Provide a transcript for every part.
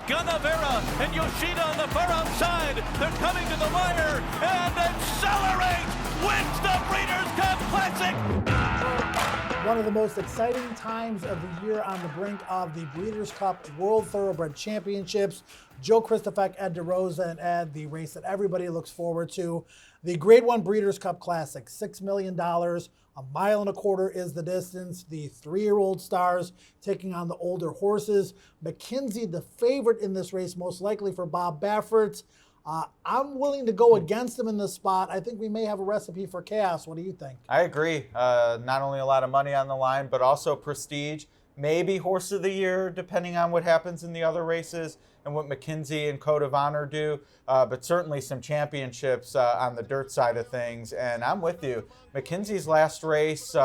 Gunnavera and Yoshida on the far outside. They're coming to the wire and Accelerate wins the Breeders' Cup Classic. One of the most exciting times of the year on the brink of the Breeders' Cup World Thoroughbred Championships. Joe Kristufek, Ed DeRosa, and Ed, the race that everybody looks forward to. The Grade 1 Breeders' Cup Classic, $6 million. A mile and a quarter is the distance. The 3-year-old stars taking on the older horses. McKenzie, the favorite in this race, most likely for Bob Baffert. I'm willing to go against him in this spot. I think we may have a recipe for chaos. What do you think? I agree. Not only a lot of money on the line, but also prestige. Maybe Horse of the Year, depending on what happens in the other races and what McKenzie and Code of Honor do. But certainly some championships on the dirt side of things. And I'm with you. McKenzie's last race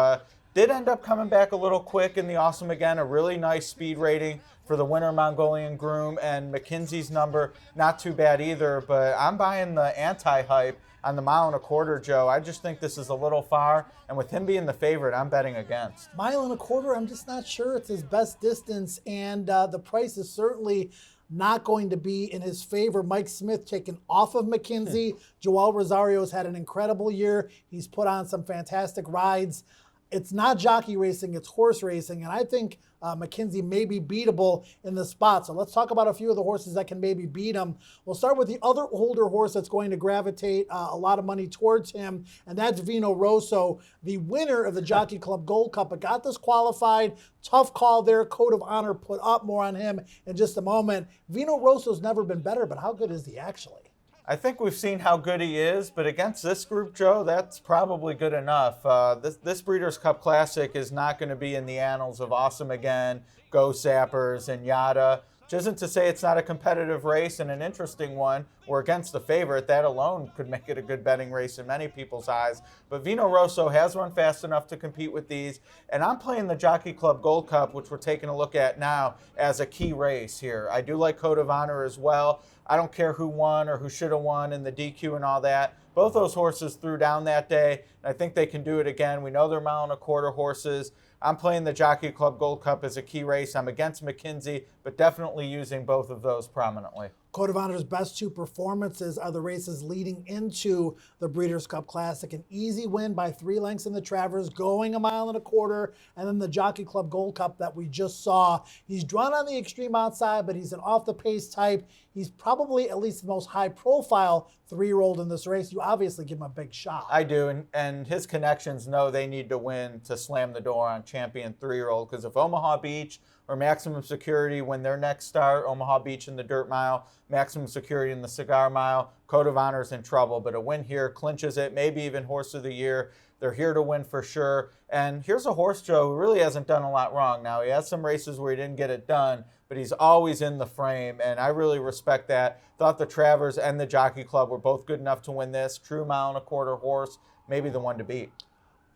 did end up coming back a little quick in the Awesome Again. A really nice speed rating for the winter Mongolian Groom. And McKenzie's number, not too bad either. But I'm buying the anti-hype on the mile and a quarter, Joe. I just think this is a little far. And with him being the favorite, I'm betting against. Mile and a quarter, I'm just not sure it's his best distance. And the price is certainly not going to be in his favor. Mike Smith taken off of McKenzie. Joel Rosario's had an incredible year. He's put on some fantastic rides. It's not jockey racing, it's horse racing. And I think McKenzie may be beatable in the spot. So let's talk about a few of the horses that can maybe beat him. We'll start with the other older horse that's going to gravitate a lot of money towards him, and that's Vino Rosso, the winner of the Jockey Club Gold Cup, but got disqualified. Tough call there. Code of Honor put up more on him in just a moment. Vino Rosso's never been better, but how good is he actually? I think we've seen how good he is, but against this group, Joe, that's probably good enough. This Breeders' Cup Classic is not going to be in the annals of Awesome Again, Go Sappers, and Yada. Which isn't to say it's not a competitive race and an interesting one. We're against the favorite. That alone could make it a good betting race in many people's eyes. But Vino Rosso has run fast enough to compete with these. And I'm playing the Jockey Club Gold Cup, which we're taking a look at now, as a key race here. I do like Code of Honor as well. I don't care who won or who should have won in the DQ and all that. Both those horses threw down that day, and I think they can do it again. We know they're mile and a quarter horses. I'm playing the Jockey Club Gold Cup as a key race. I'm against McKenzie, but definitely using both of those prominently. Code of Honor's best two performances are the races leading into the Breeders' Cup Classic. An easy win by 3 lengths in the Travers, going a mile and a quarter, and then the Jockey Club Gold Cup that we just saw. He's drawn on the extreme outside, but he's an off-the-pace type. He's probably at least the most high-profile 3-year-old in this race. You obviously give him a big shot. I do, and his connections know they need to win to slam the door on champion 3-year-old, because if Omaha Beach or Maximum Security win their next start, Omaha Beach in the Dirt Mile, Maximum Security in the Cigar Mile, Code of Honor's in trouble. But a win here clinches it, maybe even Horse of the Year. They're here to win for sure. And here's a horse, Joe, who really hasn't done a lot wrong. Now, he has some races where he didn't get it done, but he's always in the frame, and I really respect that. Thought the Travers and the Jockey Club were both good enough to win this. True mile and a quarter horse, maybe the one to beat.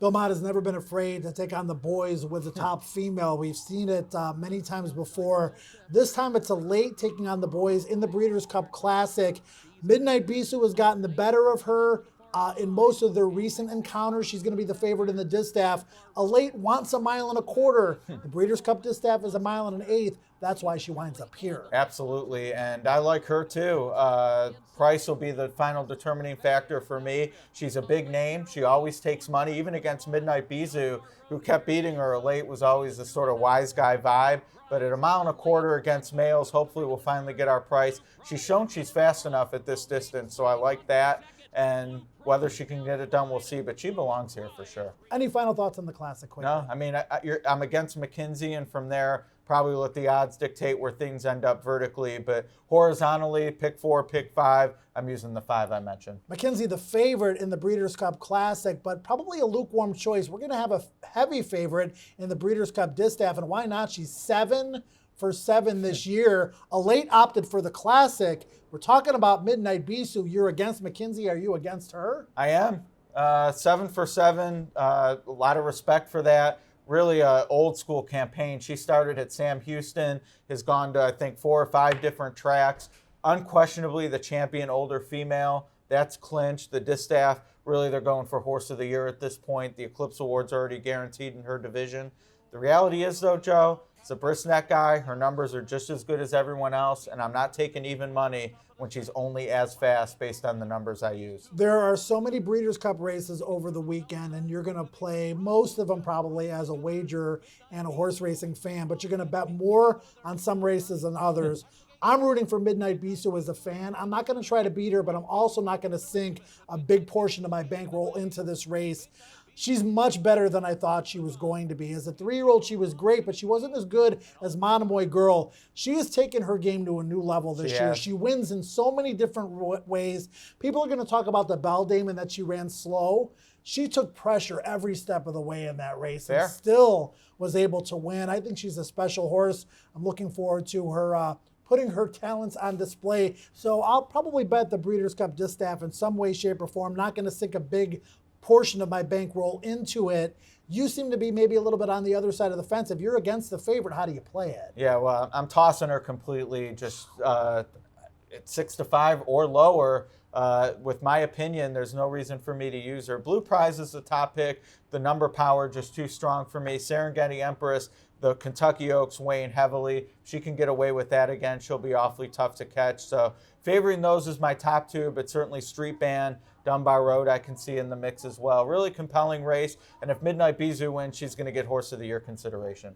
Bill Mott has never been afraid to take on the boys with the top female. We've seen it many times before. This time it's a late taking on the boys in the Breeders' Cup Classic. Midnight Bisou has gotten the better of her in most of their recent encounters. She's going to be the favorite in the Distaff. A late wants a mile and a quarter. The Breeders' Cup Distaff is a mile and an eighth. That's why she winds up here. Absolutely, and I like her too. Price will be the final determining factor for me. She's a big name. She always takes money, even against Midnight Bisou, who kept beating her late, was always a sort of wise guy vibe. But at a mile and a quarter against males, hopefully we'll finally get our price. She's shown she's fast enough at this distance, so I like that. And whether she can get it done, we'll see. But she belongs here for sure. Any final thoughts on the Classic quickly? No, I mean, I'm against McKenzie, and from there, probably let the odds dictate where things end up vertically. But horizontally, pick 4, pick 5. I'm using the 5 I mentioned. McKenzie, the favorite in the Breeders' Cup Classic, but probably a lukewarm choice. We're going to have a heavy favorite in the Breeders' Cup Distaff, and why not? She's 7 for 7 this year. A late opted for the Classic. We're talking about Midnight Bisou. You're against McKenzie. Are you against her? I am. 7 for 7. A lot of respect for that. Really a old school campaign. She started at Sam Houston, has gone to, I think, 4 or 5 different tracks. Unquestionably the champion older female. That's clinched. The Distaff, really they're going for Horse of the Year at this point. The Eclipse Award's already guaranteed in her division. The reality is, though, Joe, It's a Brisnet guy. Her numbers are just as good as everyone else, and I'm not taking even money when she's only as fast based on the numbers I use. There are so many Breeders' Cup races over the weekend, and you're going to play most of them probably as a wager and a horse racing fan, but you're going to bet more on some races than others. I'm rooting for Midnight Bisou as a fan. I'm not going to try to beat her, but I'm also not going to sink a big portion of my bankroll into this race. She's much better than I thought she was going to be. As a 3-year-old, she was great, but she wasn't as good as Monomoy Girl. She has taken her game to a new level this year. She wins in so many different ways. People are going to talk about the Beldame and that she ran slow. She took pressure every step of the way in that race and still was able to win. I think she's a special horse. I'm looking forward to her putting her talents on display. So I'll probably bet the Breeders' Cup Distaff in some way, shape, or form. Not going to sink a big portion of my bankroll into it. You seem to be maybe a little bit on the other side of the fence. If you're against the favorite, how do you play it? Yeah, well, I'm tossing her completely, just at 6-5 or lower. With my opinion, there's no reason for me to use her. Blue Prize is the top pick. The number power just too strong for me. Serengeti Empress, the Kentucky Oaks weighing heavily. She can get away with that again. She'll be awfully tough to catch. So favoring those is my top two, but certainly Street Band, Dunbar Road I can see in the mix as well. Really compelling race. And if Midnight Bisou wins, she's going to get Horse of the Year consideration.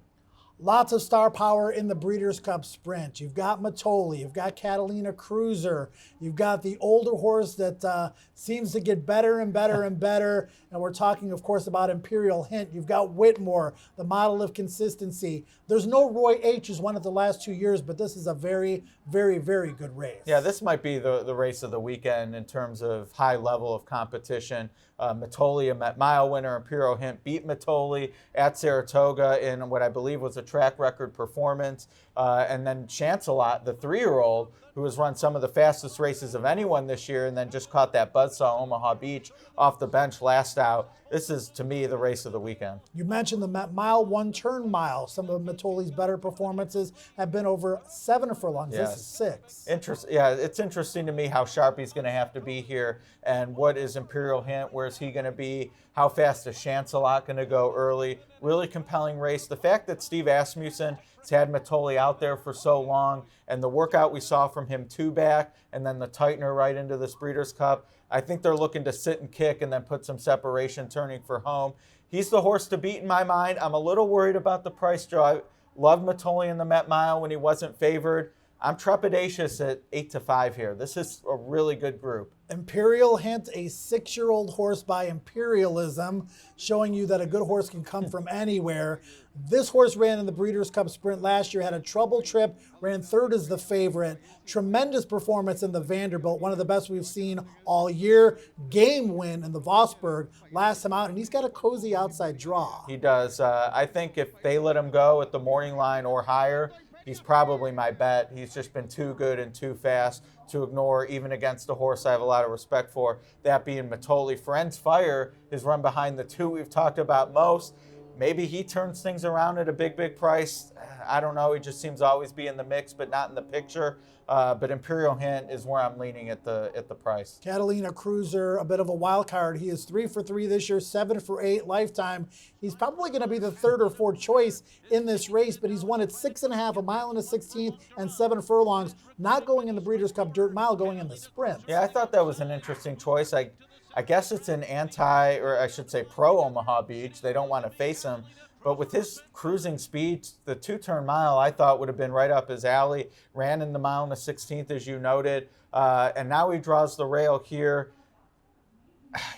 Lots of star power in the Breeders' Cup Sprint. You've got Matoli, you've got Catalina Cruiser, you've got the older horse that seems to get better and better and better. And we're talking, of course, about Imperial Hint. You've got Whitmore, the model of consistency. There's no Roy H. who's won it the last 2 years, but this is a very, very, very good race. Yeah, this might be the race of the weekend in terms of high level of competition. Matoli, a Met Mile winner, Imperial Hint beat Matoli at Saratoga in what I believe was a track record performance. And then Chancelot, the 3-year-old, who has run some of the fastest races of anyone this year and then just caught that buzzsaw Omaha Beach off the bench last out. This is, to me, the race of the weekend. You mentioned the Met Mile, one-turn mile. Some of Matoli's better performances have been over 7 furlongs. This is 6. Yeah, it's interesting to me how sharp he's going to have to be here. And what is Imperial Hint? Where's he going to be? How fast is Chancelot going to go early? Really compelling race. The fact that Steve Asmussen has had Matoli out there for so long, and the workout we saw from him 2 back, and then the tightener right into this Breeders' Cup, I think they're looking to sit and kick and then put some separation turning for home. He's the horse to beat in my mind. I'm a little worried about the price, Joe. I loved Matoli in the Met Mile when he wasn't favored. I'm trepidatious at 8-5 here. This is a really good group. Imperial Hint, a 6-year-old horse by Imperialism, showing you that a good horse can come from anywhere. This horse ran in the Breeders' Cup Sprint last year, had a trouble trip, ran 3rd as the favorite. Tremendous performance in the Vanderbilt, one of the best we've seen all year. Game win in the Vosburg last time out, and he's got a cozy outside draw. He does. I think if they let him go at the morning line or higher, he's probably my bet. He's just been too good and too fast to ignore, even against a horse I have a lot of respect for, that being Matoli. Friends Fire is run behind the 2 we've talked about most. Maybe he turns things around at a big, big price. I don't know. He just seems to always be in the mix, but not in the picture. But Imperial Hint is where I'm leaning at the price. Catalina Cruiser, a bit of a wild card. He is 3 for 3 this year, 7 for 8 lifetime. He's probably going to be the 3rd or 4th choice in this race, but he's won at 6.5, a mile and a 16th, and 7 furlongs. Not going in the Breeders' Cup Dirt Mile, going in the sprint. Yeah, I thought that was an interesting choice. I guess it's an or I should say pro Omaha Beach. They don't want to face him. But with his cruising speed, the 2-turn mile I thought would have been right up his alley. Ran in the mile and the 16th, as you noted. And now he draws the rail here.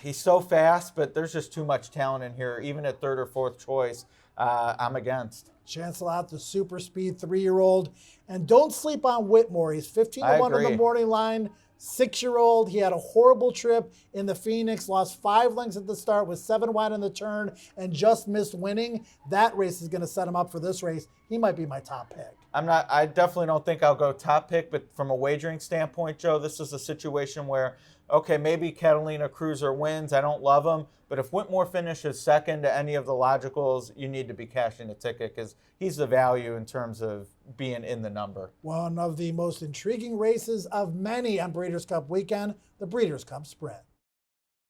He's so fast, but there's just too much talent in here. Even at 3rd or 4th choice, I'm against. Chancelot, the super speed 3-year-old. And don't sleep on Whitmore. He's 15-1 on the morning line. 6-year-old. He had a horrible trip in the Phoenix, lost 5 lengths at the start, was 7 wide on the turn, and just missed winning. That race is going to set him up for this race. He might be my top pick. I definitely don't think I'll go top pick, but from a wagering standpoint, Joe, this is a situation where, okay, maybe Catalina Cruiser wins. I don't love him. But if Whitmore finishes 2nd to any of the logicals, you need to be cashing a ticket because he's the value in terms of being in the number. One of the most intriguing races of many on Breeders' Cup weekend, the Breeders' Cup Sprint.